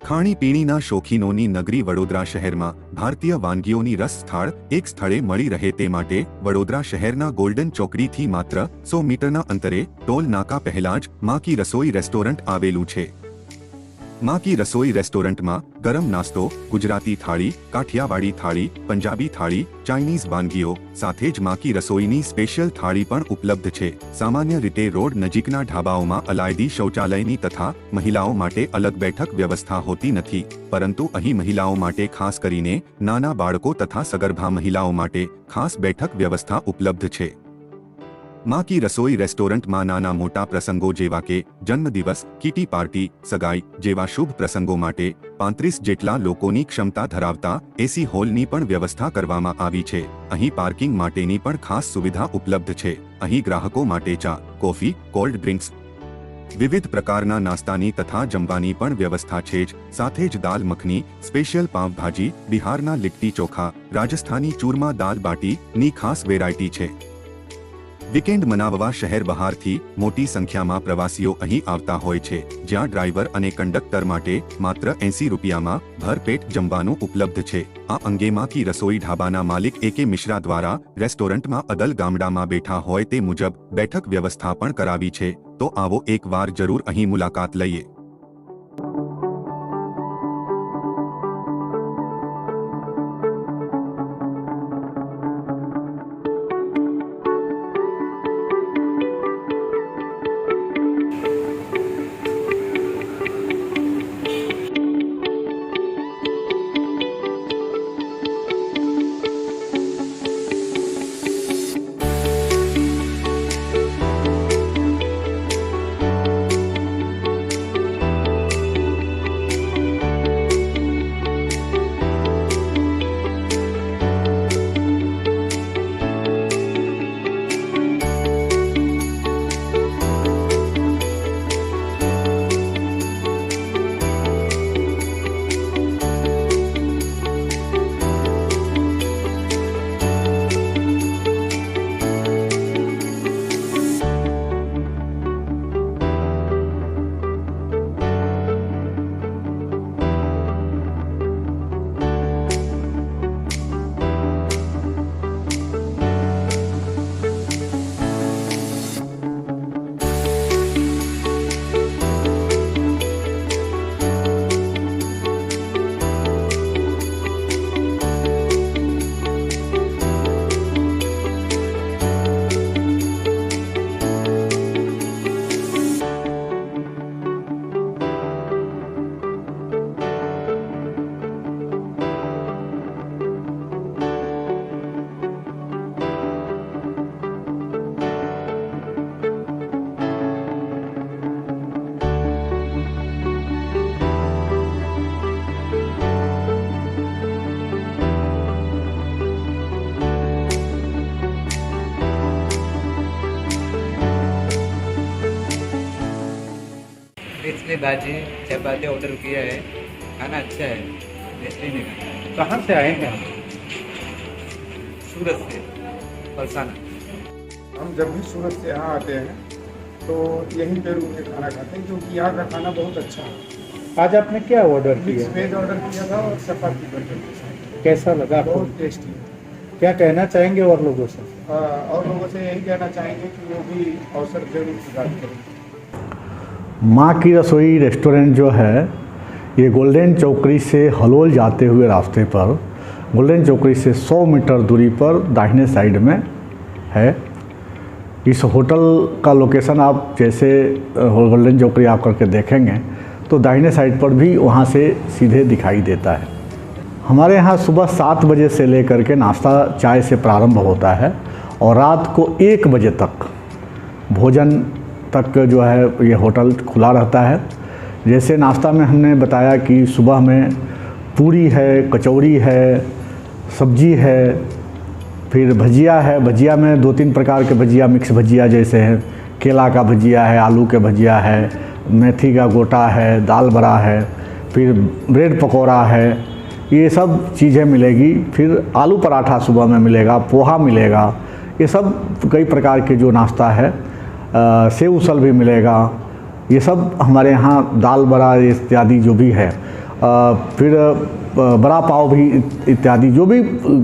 ખાણીપીણીના શોખીનોની નગરી વડોદરા શહેરમાં ભારતીય વાનગીઓની રસ સ્થળ એક સ્થળે મળી રહે તે માટે વડોદરા શહેરના ગોલ્ડન ચોકડીથી માત્ર 100 મીટરના અંતરે ટોલ નાકા પહેલા જ માં કી રસોઈ રેસ્ટોરન્ટ આવેલું છે। માં કી રસોઈ રેસ્ટોરન્ટમાં ગરમ નાસ્તો, ગુજરાતી થાળી, કાઠિયાવાડી થાળી, પંજાબી થાળી, ચાઇનીઝ વાનગીઓ સાથે જ માં કી રસોઈની સ્પેશિયલ થાળી પણ ઉપલબ્ધ છે। સામાન્ય રીતે રોડ નજીકના ઢાબાઓમાં અલાયદી શૌચાલયની તથા મહિલાઓ માટે અલગ બેઠક વ્યવસ્થા હોતી નથી, પરંતુ અહીં મહિલાઓ માટે ખાસ કરીને નાના બાળકો તથા સગર્ભા મહિલાઓ માટે ખાસ બેઠક વ્યવસ્થા ઉપલબ્ધ છે। માં કી રસોઈ રેસ્ટોરન્ટમાં નાના મોટા પ્રસંગો જેવા કે જન્મદિવસ, કીટી પાર્ટી, સગાઈ જેવા શુભ પ્રસંગો માટે 35 જેટલા લોકોની ક્ષમતા ધરાવતા એસી હોલની પણ વ્યવસ્થા કરવામાં આવી છે। અહીં પાર્કિંગ માટેની પણ ખાસ સુવિધા ઉપલબ્ધ છે। અહીં ગ્રાહકો માટે ચા, કોફી, કોલ્ડ ડ્રિંક્સ, વિવિધ પ્રકારના નાસ્તાની તથા જમવાની પણ વ્યવસ્થા છે જ સાથે જ દાલ મખની, સ્પેશિયલ પાવ ભાજી, બિહારના લિટ્ટી ચોખા, રાજસ્થાની ચૂરમા દાલ બાટીની ખાસ વેરાયટી છે। વીકેન્ડ મનાવવા શહેર બહારથી મોટી સંખ્યામાં પ્રવાસીઓ અહીં આવતા હોય છે, જ્યાં ડ્રાઈવર અને કંડક્ટર માટે માત્ર 80 રૂપિયામાં ભરપેટ જમવાનું ઉપલબ્ધ છે। આ અંગે માં કી રસોઈ ઢાબાના માલિક AK મિશ્રા દ્વારા રેસ્ટોરન્ટમાં અદલ ગામડામાં બેઠા હોય તે મુજબ બેઠક વ્યવસ્થા પણ કરાવી છે, તો આવો એકવાર જરૂર અહીં મુલાકાત લઈએ। इसलिए भाजी चपाती ऑर्डर किया है, खाना अच्छा है, बेहतरीन है। कहाँ से आए हैं? सूरत से फरसाना। हम जब भी सूरत से यहाँ आते हैं तो यहीं पे रुक के खाना खाते हैं, क्योंकि यहाँ का खाना बहुत अच्छा है। आज आपने क्या ऑर्डर मिक्स किया? वेज ऑर्डर किया था और चपाती बर्गर के साथ। कैसा लगा आपको? बहुत टेस्टी है। क्या कहना चाहेंगे और लोगों से? और लोगों से यही कहना चाहेंगे कि वो भी अवसर जरूर प्रदान करें। माँ की रसोई रेस्टोरेंट जो है ये गोल्डन चौकड़ी से हलोल जाते हुए रास्ते पर गोल्डन चौकड़ी से 100 मीटर दूरी पर दाहिने साइड में है। इस होटल का लोकेशन आप जैसे गोल्डन चौकड़ी आप करके देखेंगे तो दाहिने साइड पर भी वहाँ से सीधे दिखाई देता है। हमारे यहाँ सुबह 7 बजे से लेकर के नाश्ता चाय से प्रारंभ होता है और रात को 1 बजे तक भोजन तक जो है ये होटल खुला रहता है। जैसे नाश्ता में हमने बताया कि सुबह में पूरी है, कचौड़ी है, सब्जी है, फिर भजिया है। भजिया में 2-3 प्रकार के भजिया, मिक्स भजिया जैसे है, केला का भजिया है, आलू के भजिया है, मेथी का गोटा है, दाल बड़ा है, फिर ब्रेड पकौड़ा है, ये सब चीज़ें मिलेगी। फिर आलू पराठा सुबह में मिलेगा, पोहा मिलेगा, ये सब कई प्रकार के जो नाश्ता है। सेव उसल भी मिलेगा। ये सब हमारे यहाँ दाल बड़ा इत्यादि जो भी है। फिर बड़ा पाव भी इत्यादि जो भी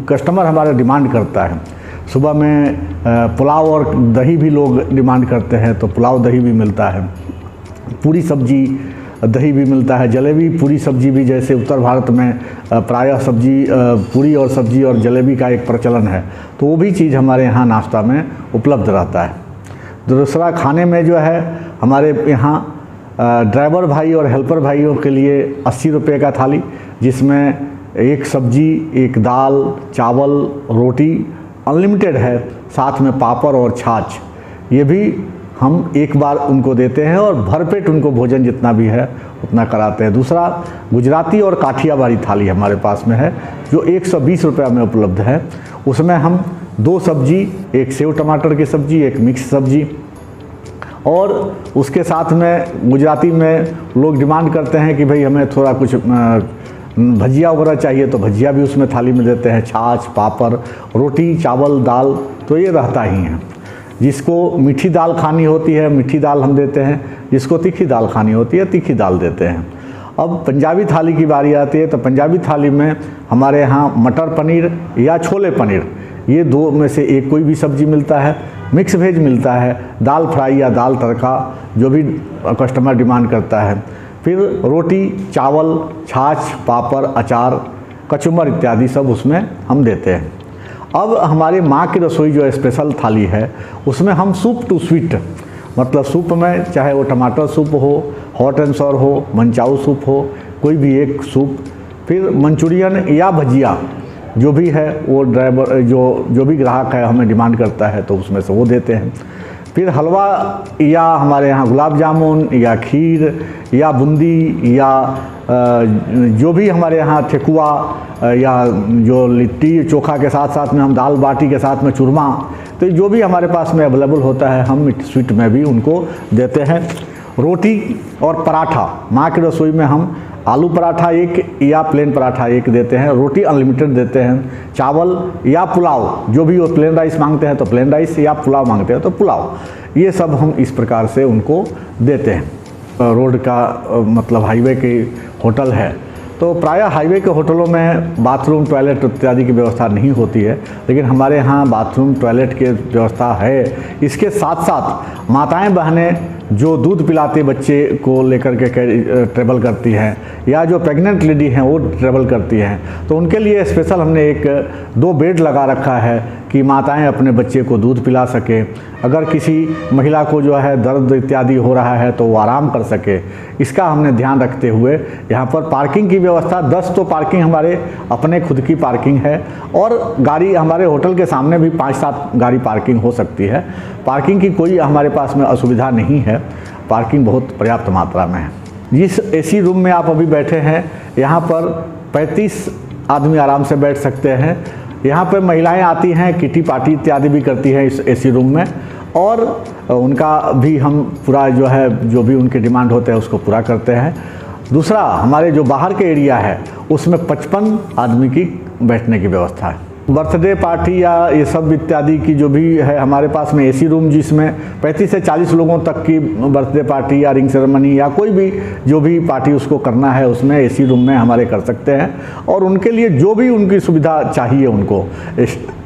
कस्टमर हमारा डिमांड करता है। सुबह में पुलाव और दही भी लोग डिमांड करते हैं, तो पुलाव दही भी मिलता है, पूरी सब्जी दही भी मिलता है, जलेबी पूरी सब्जी भी, जैसे उत्तर भारत में प्रायः सब्जी पूरी और सब्जी और जलेबी का एक प्रचलन है, तो वो भी चीज़ हमारे यहाँ नाश्ता में उपलब्ध रहता है। दूसरा, खाने में जो है हमारे यहाँ ड्राइवर भाई और हेल्पर भाइयों के लिए 80 रुपये का थाली, जिसमें एक सब्जी, एक दाल, चावल, रोटी अनलिमिटेड है, साथ में पापड़ और छाछ, ये भी हम एक बार उनको देते हैं और भरपेट उनको भोजन जितना भी है उतना कराते हैं। दूसरा, गुजराती और काठियावाड़ी थाली हमारे पास में है, जो 120 रुपये में उपलब्ध है। उसमें हम 2 सब्जी, एक सेव टमाटर की सब्जी, एक मिक्स सब्जी, और उसके साथ में गुजराती में लोग डिमांड करते हैं कि भाई हमें थोड़ा कुछ भजिया वगैरह चाहिए, तो भजिया भी उसमें थाली में देते हैं, छाछ, पापड़, रोटी, चावल, दाल, तो ये रहता ही है। जिसको मीठी दाल खानी होती है मीठी दाल हम देते हैं, जिसको तीखी दाल खानी होती है तीखी दाल देते हैं। अब पंजाबी थाली की बारी आती है, तो पंजाबी थाली में हमारे यहाँ मटर पनीर या छोले पनीर, ये 2 में से एक कोई भी सब्जी मिलता है, मिक्स वेज मिलता है, दाल फ्राई या दाल तड़का जो भी कस्टमर डिमांड करता है, फिर रोटी, चावल, छाछ, पापड़, अचार, कचुम्बर इत्यादि सब उसमें हम देते हैं। अब हमारी माँ की रसोई जो स्पेशल थाली है, उसमें हम सूप टू स्वीट, मतलब सूप में चाहे वो टमाटर सूप हो, हॉट एंड सॉर हो, मंचाऊ सूप हो, कोई भी एक सूप, फिर मंचूरियन या भजिया जो भी है वो ड्राइवर जो भी ग्राहक है हमें डिमांड करता है तो उसमें से वो देते हैं। फिर हलवा या हमारे यहाँ गुलाब जामुन या खीर या बूंदी या जो भी हमारे यहाँ ठेकुआ या जो लिट्टी चोखा के साथ साथ में हम दाल बाटी के साथ में चूरमा, तो जो भी हमारे पास में अवेलेबल होता है हम स्वीट में भी उनको देते हैं। रोटी और पराठा, माँ की रसोई में हम आलू पराठा एक या प्लेन पराठा एक देते हैं, रोटी अनलिमिटेड देते हैं, चावल या पुलाव, जो भी वो प्लेन राइस मांगते हैं तो प्लेन राइस या पुलाव मांगते हैं तो पुलाव, ये सब हम इस प्रकार से उनको देते हैं। रोड का मतलब हाईवे के होटल है, तो प्रायः हाईवे के होटलों में बाथरूम, टॉयलेट इत्यादि की व्यवस्था नहीं होती है, लेकिन हमारे यहाँ बाथरूम, टॉयलेट की व्यवस्था है। इसके साथ साथ माताएं बहनें जो दूध पिलाते बच्चे को लेकर के ट्रैवल करती हैं या जो प्रेग्नेंट लेडी हैं वो ट्रैवल करती हैं, तो उनके लिए स्पेशल हमने 2 बेड लगा रखा है कि माताएं अपने बच्चे को दूध पिला सके। अगर किसी महिला को जो है दर्द इत्यादि हो रहा है तो वो आराम कर सके, इसका हमने ध्यान रखते हुए यहाँ पर पार्किंग की व्यवस्था 10 तो पार्किंग हमारे अपने खुद की पार्किंग है, और गाड़ी हमारे होटल के सामने भी 5-7 गाड़ी पार्किंग हो सकती है। पार्किंग की कोई हमारे पास में असुविधा नहीं है, पार्किंग बहुत पर्याप्त मात्रा में है। जिस एसी रूम में आप अभी बैठे हैं, यहाँ पर 35 आदमी आराम से बैठ सकते हैं। यहाँ पर महिलाएं आती हैं, किटी पार्टी इत्यादि भी करती हैं इस एसी रूम में, और उनका भी हम पूरा जो है जो भी उनके डिमांड होते हैं उसको पूरा करते हैं। दूसरा, हमारे जो बाहर के एरिया है उसमें 55 आदमी की बैठने की व्यवस्था है। बर्थडे पार्टी या ये सब इत्यादि की जो भी है हमारे पास में एसी रूम, जिसमें 35 से 40 लोगों तक की बर्थडे पार्टी या रिंग सेरेमनी या कोई भी जो भी पार्टी उसको करना है उसमें एसी रूम में हमारे कर सकते हैं। और उनके लिए जो भी उनकी सुविधा चाहिए, उनको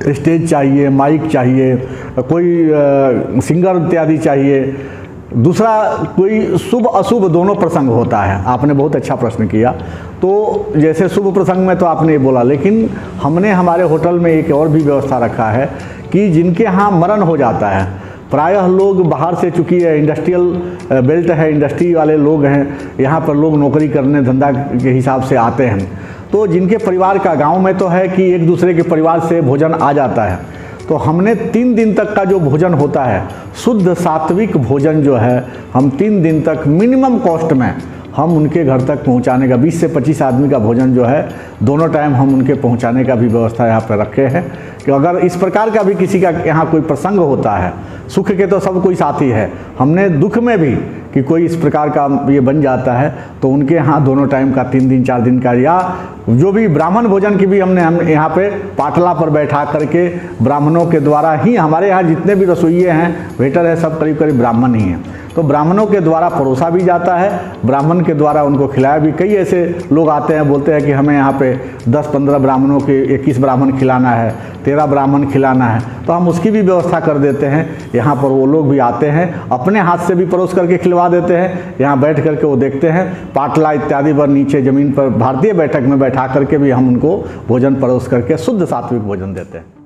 स्टेज चाहिए, माइक चाहिए, कोई सिंगर इत्यादि चाहिए। दूसरा, कोई शुभ अशुभ दोनों प्रसंग होता है। आपने बहुत अच्छा प्रश्न किया। तो जैसे शुभ प्रसंग में तो आपने ये बोला, लेकिन हमने हमारे होटल में एक और भी व्यवस्था रखा है कि जिनके यहाँ मरण हो जाता है, प्रायः लोग बाहर से, चूँकि इंडस्ट्रियल बेल्ट है, इंडस्ट्री वाले लोग हैं, यहाँ पर लोग नौकरी करने धंधा के हिसाब से आते हैं, तो जिनके परिवार का गाँव में तो है कि एक दूसरे के परिवार से भोजन आ जाता है, तो हमने 3 दिन तक का जो भोजन होता है, शुद्ध सात्विक भोजन जो है, हम 3 दिन तक मिनिमम कॉस्ट में हम उनके घर तक पहुंचाने का, 20 से 25 आदमी का भोजन जो है दोनों टाइम हम उनके पहुंचाने का भी व्यवस्था यहाँ पर रखे हैं कि अगर इस प्रकार का भी किसी का यहाँ कोई प्रसंग होता है, सुख के तो सब कोई साथी है, हमने दुख में भी कि कोई इस प्रकार का ये बन जाता है तो उनके यहाँ दोनों टाइम का 3 दिन 4 दिन का, या जो भी ब्राह्मण भोजन की भी हम यहाँ पे पाटला पर बैठा करके ब्राह्मणों के द्वारा ही, हमारे यहाँ जितने भी रसोइये हैं, वेटर है, सब करीब करीब ब्राह्मण ही हैं, तो ब्राह्मणों के द्वारा परोसा भी जाता है, ब्राह्मण के द्वारा उनको खिलाया भी। कई ऐसे लोग आते हैं, बोलते हैं कि हमें यहाँ पे 10-15 ब्राह्मणों के 21 ब्राह्मण खिलाना है, 13 ब्राह्मण खिलाना है, तो हम उसकी भी व्यवस्था कर देते हैं। यहाँ पर वो लोग भी आते हैं, अपने हाथ से भी परोस करके खिलवा देते हैं, यहाँ बैठ करके वो देखते हैं। पाटला इत्यादि पर नीचे ज़मीन पर भारतीय बैठक में बैठा करके भी हम उनको भोजन परोस करके शुद्ध सात्विक भोजन देते हैं।